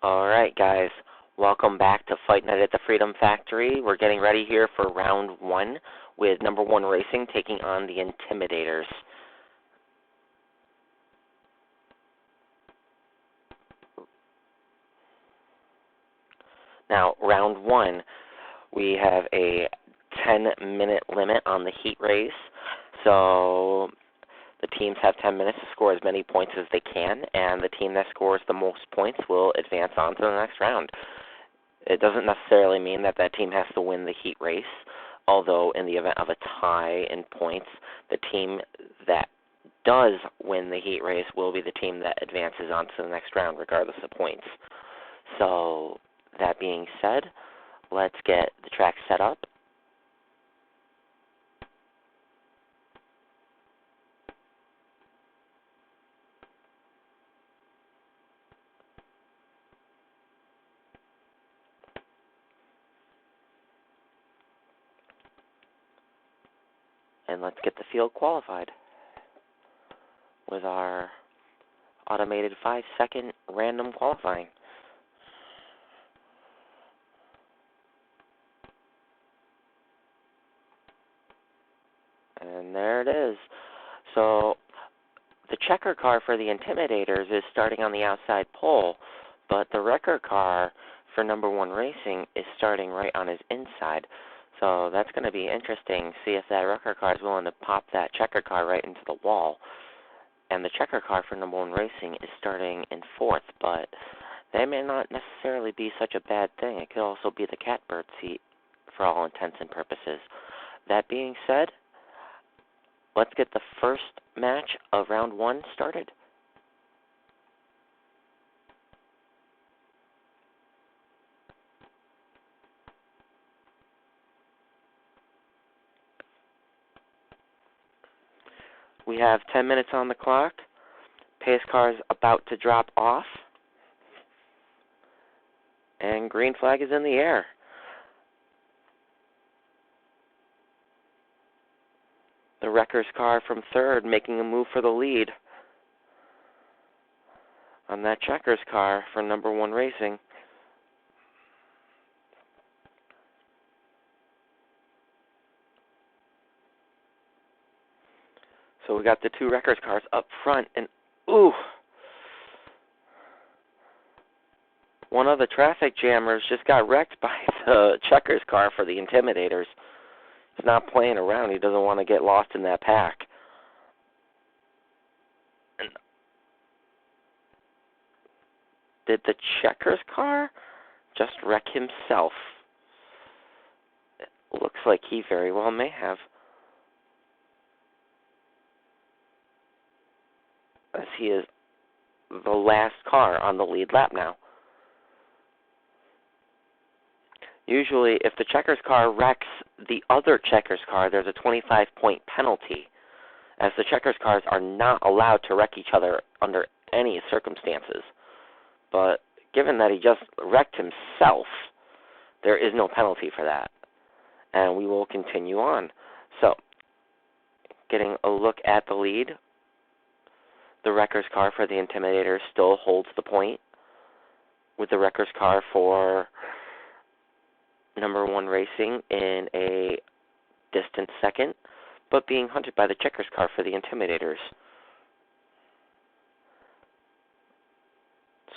Alright guys, welcome back to Fight Night at the Freedom Factory. We're getting ready here for round 1 with number 1 Racing taking on the Intimidators. Now, round 1, we have a 10-minute limit on the heat race, so the teams have 10 minutes to score as many points as they can, and the team that scores the most points will advance on to the next round. It doesn't necessarily mean that that team has to win the heat race, although in the event of a tie in points, the team that does win the heat race will be the team that advances on to the next round regardless of points. So, that being said, let's get the track set up. And let's get the field qualified with our automated 5-second random qualifying. And there it is. So the checker car for the Intimidators is starting on the outside pole, but the wrecker car for number 1 Racing is starting right on his inside. So that's going to be interesting, see if that wrecker car is willing to pop that checker car right into the wall. And the checker car for number 1 Racing is starting in 4th, but that may not necessarily be such a bad thing. It could also be the catbird seat for all intents and purposes. That being said, let's get the first match of round 1 started. We have 10 minutes on the clock. Pace car is about to drop off. And green flag is in the air. The wrecker's car from 3rd making a move for the lead on that checkers car for number 1 Racing. So we got the 2 wreckers cars up front, and ooh, one of the traffic jammers just got wrecked by the checkers car for the Intimidators. He's not playing around. He doesn't want to get lost in that pack. And did the checkers car just wreck himself? It looks like he very well may have. As he is the last car on the lead lap now. Usually, if the checkers car wrecks the other checkers car, there's a 25-point penalty, as the checkers cars are not allowed to wreck each other under any circumstances. But given that he just wrecked himself, there is no penalty for that. And we will continue on. So, getting a look at the lead, the wrecker's car for the Intimidators still holds the point, with the wrecker's car for number 1 Racing in a distant 2nd, but being hunted by the checkers car for the Intimidators.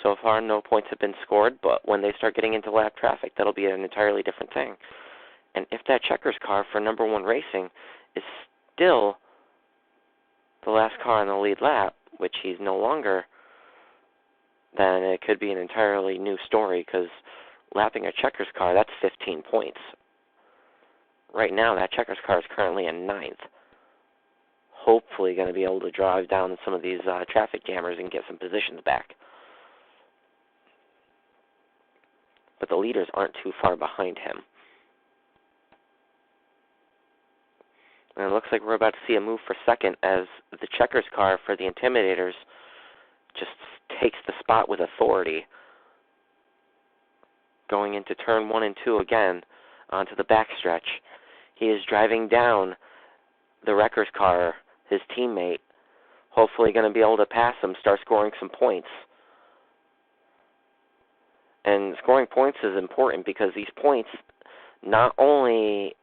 So far, no points have been scored, but when they start getting into lap traffic, that'll be an entirely different thing. And if that checkers car for number 1 Racing is still the last car on the lead lap, which he's no longer, then it could be an entirely new story, because lapping a checkers car, that's 15 points. Right now, that checkers car is currently in 9th. Hopefully going to be able to drive down some of these traffic jammers and get some positions back. But the leaders aren't too far behind him. And it looks like we're about to see a move for 2nd as the checkers car for the Intimidators just takes the spot with authority. Going into turn 1 and 2 again onto the backstretch. He is driving down the wrecker's car, his teammate. Hopefully going to be able to pass him, start scoring some points. And scoring points is important because these points not only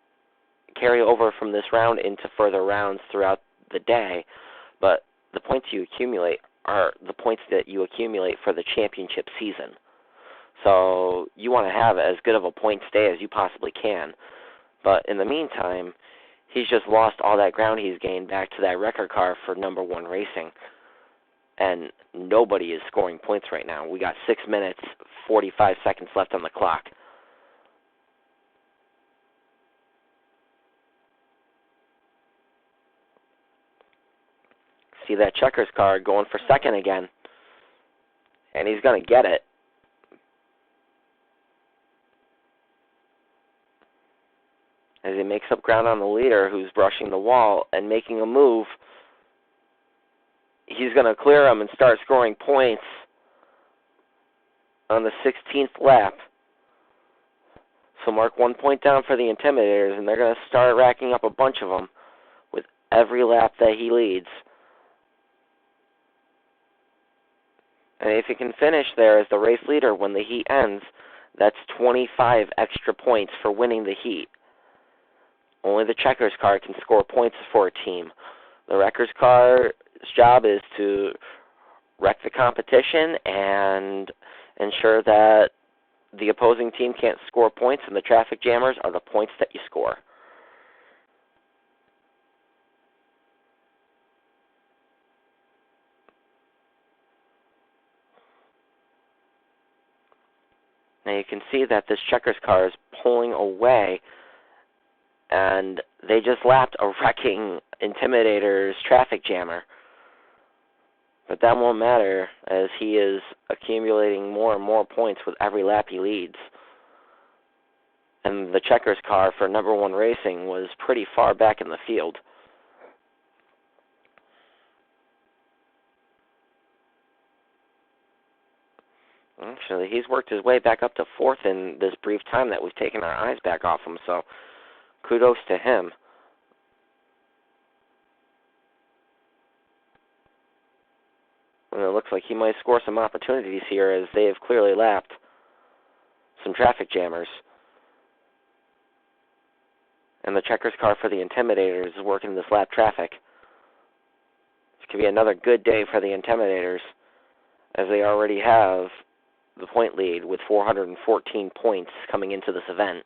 carry over from this round into further rounds throughout the day, but the points you accumulate are the points that you accumulate for the championship season. So you want to have as good of a point stay as you possibly can. But in the meantime, he's just lost all that ground he's gained back to that record car for number 1 racing. And nobody is scoring points right now. We got 6 minutes, 45 seconds left on the clock. See that checkers car going for second again. And he's going to get it. As he makes up ground on the leader, who's brushing the wall and making a move. He's going to clear him and start scoring points on the 16th lap. So mark 1 point down for the Intimidators, and they're going to start racking up a bunch of them with every lap that he leads. And if he can finish there as the race leader when the heat ends, that's 25 extra points for winning the heat. Only the checkers car can score points for a team. The wreckers car's job is to wreck the competition and ensure that the opposing team can't score points, and the traffic jammers are the points that you score. Now you can see that this checkers car is pulling away, and they just lapped a wrecking Intimidator's traffic jammer. But that won't matter, as he is accumulating more and more points with every lap he leads. And the checkers car for number 1 racing was pretty far back in the field. Actually, he's worked his way back up to 4th in this brief time that we've taken our eyes back off him, so kudos to him. And it looks like he might score some opportunities here, as they have clearly lapped some traffic jammers. And the checkers car for the Intimidators is working this lap traffic. This could be another good day for the Intimidators, as they already have the point lead with 414 points coming into this event.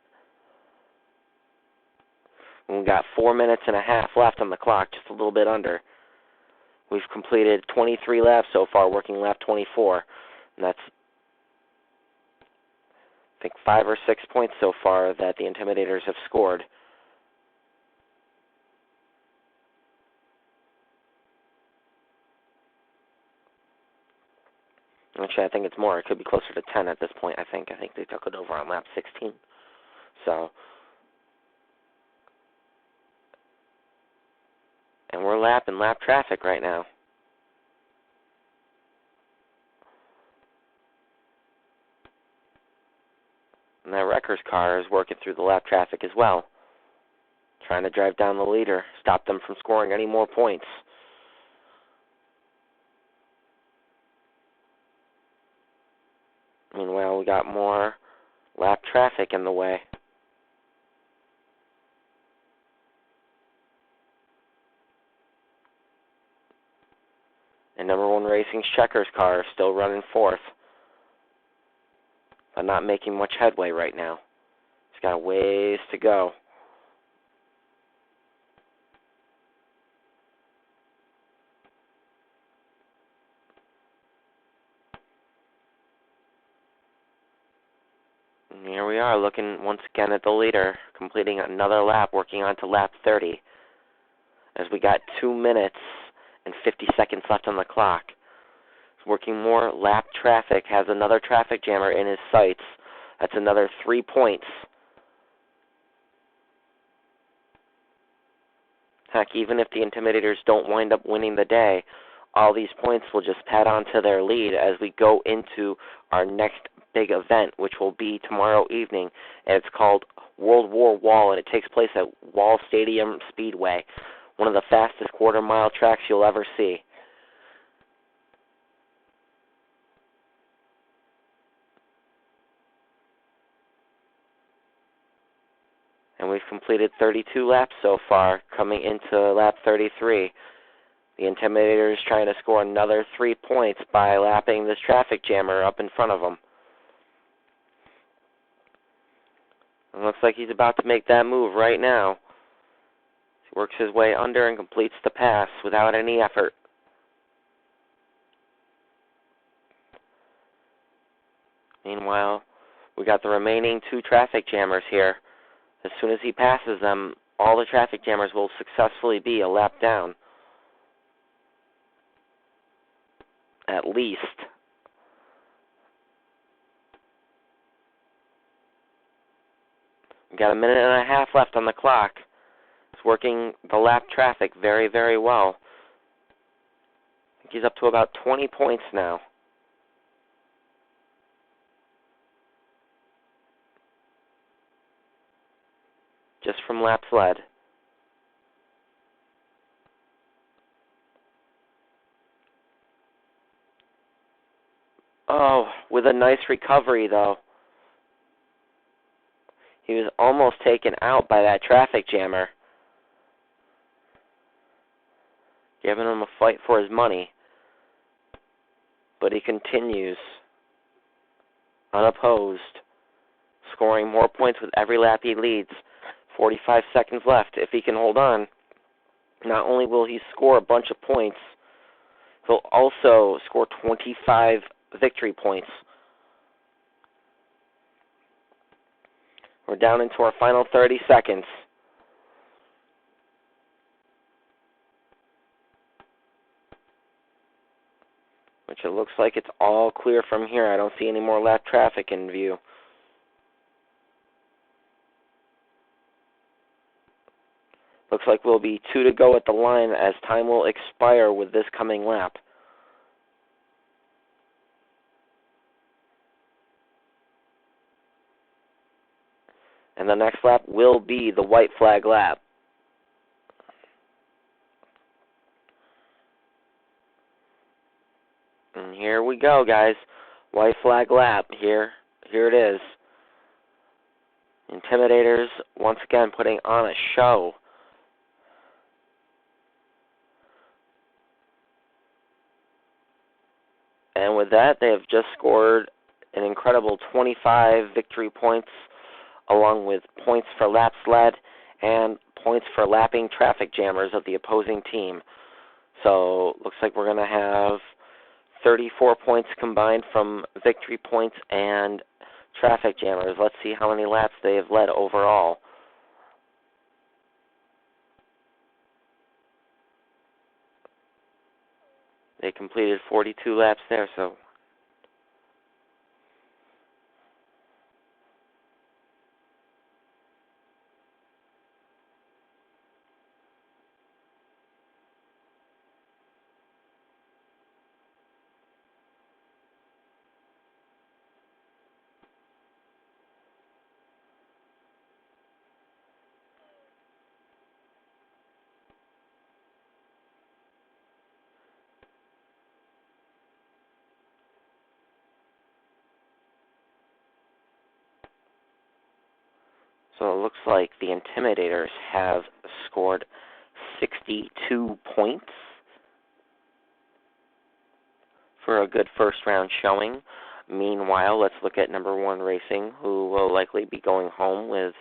And we've got 4 minutes and a half left on the clock, just a little bit under. We've completed 23 laps so far, working lap 24. And that's, I think, 5 or 6 points so far that the Intimidators have scored. Actually, I think it's more. It could be closer to 10 at this point, I think. I think they took it over on lap 16. So, and we're lapping lap traffic right now. And that wrecker's car is working through the lap traffic as well, trying to drive down the leader, stop them from scoring any more points. Meanwhile, we got more lap traffic in the way. And number 1 Racing's checkers car is still running 4th, but not making much headway right now. It's got a ways to go. And here we are, looking once again at the leader, completing another lap, working on to lap 30, as we got 2 minutes and 50 seconds left on the clock. He's working more lap traffic, has another traffic jammer in his sights. That's another 3 points. Heck, even if the Intimidators don't wind up winning the day, all these points will just pad onto their lead as we go into our next big event, which will be tomorrow evening, and it's called World War Wall, and it takes place at Wall Stadium Speedway, one of the fastest quarter-mile tracks you'll ever see. And we've completed 32 laps so far, coming into lap 33. The Intimidators trying to score another 3 points by lapping this traffic jammer up in front of them. It looks like he's about to make that move right now. He works his way under and completes the pass without any effort. Meanwhile, we got the remaining 2 traffic jammers here. As soon as he passes them, all the traffic jammers will successfully be a lap down. At least. We've got a minute and a half left on the clock. He's working the lap traffic very, very well. I think he's up to about 20 points now. Just from laps led. Oh, with a nice recovery, though. He was almost taken out by that traffic jammer, giving him a fight for his money. But he continues, unopposed, scoring more points with every lap he leads. 45 seconds left. If he can hold on, not only will he score a bunch of points, he'll also score 25 victory points. We're down into our final 30 seconds. Which it looks like it's all clear from here. I don't see any more lap traffic in view. Looks like we'll be 2 to go at the line as time will expire with this coming lap. And the next lap will be the white flag lap. And here we go, guys. White flag lap. Here it is. Intimidators once again putting on a show. And with that, they have just scored an incredible 25 victory points, along with points for laps led and points for lapping traffic jammers of the opposing team. So looks like we're going to have 34 points combined from victory points and traffic jammers. Let's see how many laps they have led overall. They completed 42 laps there, so it looks like the Intimidators have scored 62 points for a good first round showing. Meanwhile, let's look at number 1 Racing, who will likely be going home with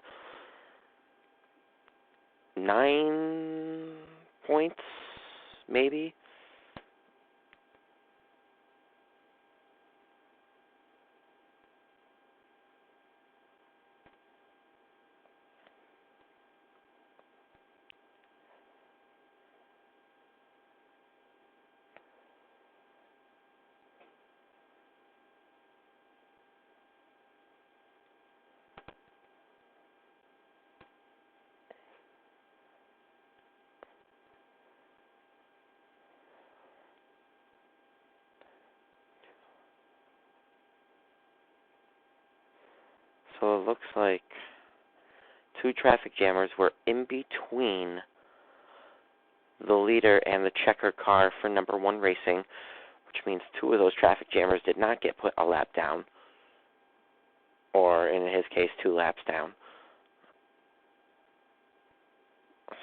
9 points, maybe. So it looks like 2 traffic jammers were in between the leader and the checker car for number 1 Racing, which means 2 of those traffic jammers did not get put a lap down, or in his case, 2 laps down.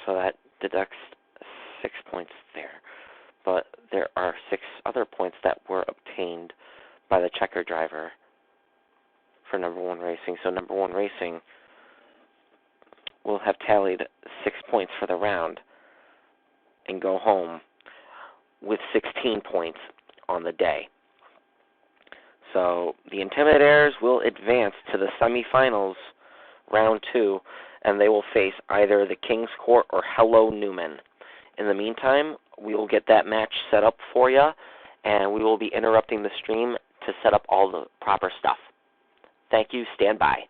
So that deducts 6 points there. But there are 6 other points that were obtained by the checker driver for number 1 racing. So number 1 racing will have tallied 6 points for the round and go home with 16 points on the day. So the Intimidators will advance to the semifinals, round 2, and they will face either the King's Court or Hello Newman. In the meantime, we will get that match set up for you, and we will be interrupting the stream to set up all the proper stuff. Thank you. Stand by.